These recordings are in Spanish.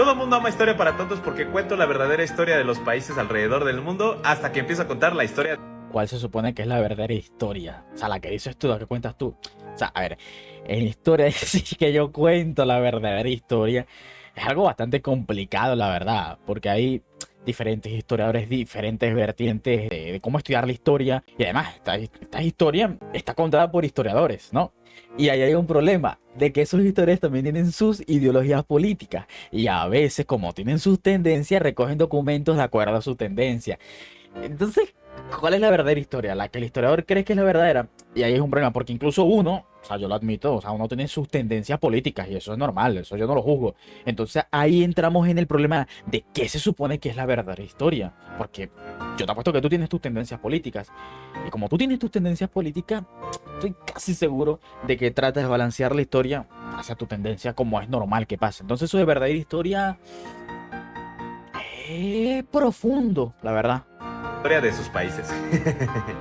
Todo el mundo ama Historia para Tontos porque cuento la verdadera historia de los países alrededor del mundo hasta que empiezo a contar la historia. ¿Cuál se supone que es la verdadera historia? O sea, la que dices tú, la que cuentas tú. O sea, a ver, en historia sí que yo cuento la verdadera historia. Es algo bastante complicado, la verdad, porque hay diferentes historiadores, diferentes vertientes de cómo estudiar la historia. Y además, esta historia está contada por historiadores, ¿no? Y ahí hay un problema, de que esos historiadores también tienen sus ideologías políticas. Y a veces, como tienen sus tendencias, recogen documentos de acuerdo a su tendencia. Entonces, ¿cuál es la verdadera historia? La que el historiador cree que es la verdadera. Y ahí es un problema, porque incluso uno, o sea, yo lo admito, o sea, uno tiene sus tendencias políticas y eso es normal, eso yo no lo juzgo. Entonces ahí entramos en el problema de qué se supone que es la verdadera historia. Porque yo te apuesto que tú tienes tus tendencias políticas. Y como tú tienes tus tendencias políticas, estoy casi seguro de que tratas de balancear la historia hacia tu tendencia como es normal que pase. Entonces eso de verdadera historia es profundo, la verdad. Historia de sus países.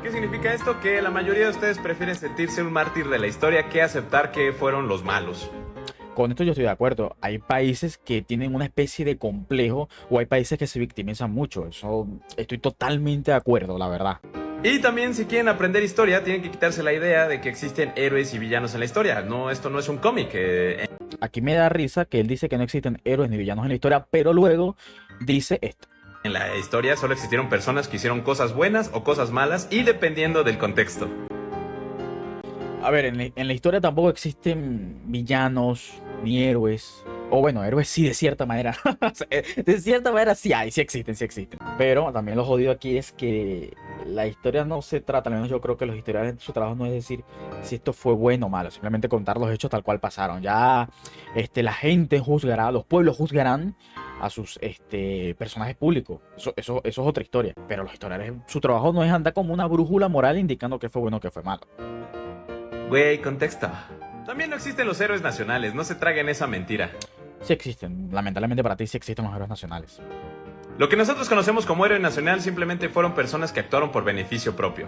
¿Qué significa esto? Que la mayoría de ustedes prefieren sentirse un mártir de la historia que aceptar que fueron los malos. Con esto yo estoy de acuerdo. Hay países que tienen una especie de complejo o hay países que se victimizan mucho. Eso estoy totalmente de acuerdo, la verdad. Y también si quieren aprender historia, tienen que quitarse la idea de que existen héroes y villanos en la historia. No, esto no es un cómic. Aquí me da risa que él dice que no existen héroes ni villanos en la historia, pero luego dice esto. En la historia solo existieron personas que hicieron cosas buenas o cosas malas y dependiendo del contexto. A ver, en la historia tampoco existen villanos ni héroes. O bueno, héroes sí, de cierta manera. De cierta manera sí hay, sí existen, sí existen. Pero también lo jodido aquí es que la historia no se trata, al menos yo creo que los historiadores, su trabajo no es decir si esto fue bueno o malo, simplemente contar los hechos tal cual pasaron. Ya la gente juzgará, los pueblos juzgarán a sus personajes públicos. Eso es otra historia. Pero los historiadores, su trabajo no es andar como una brújula moral indicando qué fue bueno o qué fue malo. Güey, contexto. También no existen los héroes nacionales, no se traguen esa mentira. Sí existen, lamentablemente para ti sí existen los héroes nacionales. Lo que nosotros conocemos como héroe nacional simplemente fueron personas que actuaron por beneficio propio.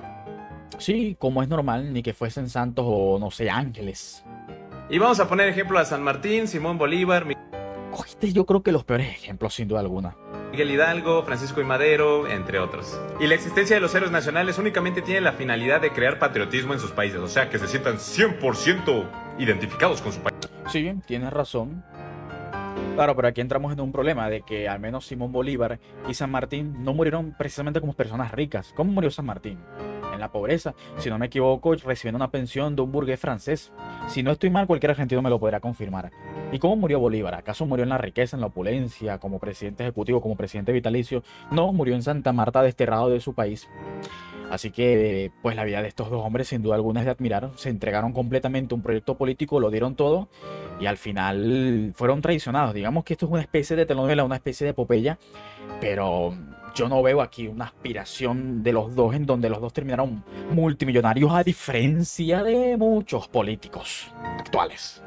Sí, como es normal, ni que fuesen santos o no sé, ángeles. Y vamos a poner ejemplo a San Martín, Simón Bolívar, Cogiste yo creo que los peores ejemplos sin duda alguna. Miguel Hidalgo, Francisco I. Madero, entre otros. Y la existencia de los héroes nacionales únicamente tiene la finalidad de crear patriotismo en sus países, o sea, que se sientan 100% identificados con su país. Sí, tienes razón. Claro, pero aquí entramos en un problema de que al menos Simón Bolívar y San Martín no murieron precisamente como personas ricas. ¿Cómo murió San Martín? En la pobreza, si no me equivoco, recibiendo una pensión de un burgués francés. Si no estoy mal, cualquier argentino me lo podrá confirmar. ¿Y cómo murió Bolívar? ¿Acaso murió en la riqueza, en la opulencia, como presidente ejecutivo, como presidente vitalicio? No, murió en Santa Marta, desterrado de su país. Así que, pues la vida de estos dos hombres sin duda alguna es de admirar. Se entregaron completamente a un proyecto político, lo dieron todo y al final fueron traicionados. Digamos que esto es una especie de telenovela, una especie de epopeya, pero yo no veo aquí una aspiración de los dos en donde los dos terminaron multimillonarios a diferencia de muchos políticos actuales.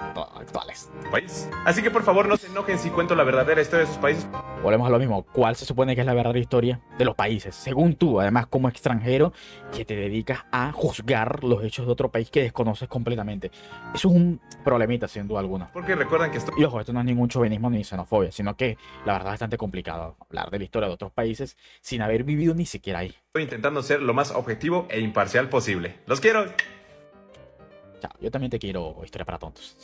País. Así que por favor no se enojen si cuento la verdadera historia de sus países. Volvemos a lo mismo. ¿Cuál se supone que es la verdadera historia de los países? Según tú, además como extranjero, que te dedicas a juzgar los hechos de otro país que desconoces completamente. Eso es un problemita, sin duda alguna. Porque recuerden que estoy Y ojo, esto no es ningún chauvinismo ni xenofobia, sino que la verdad es bastante complicado hablar de la historia de otros países sin haber vivido ni siquiera ahí. intentando ser lo más objetivo e imparcial posible. ¡Los quiero! Chao, yo también te quiero, historia para tontos.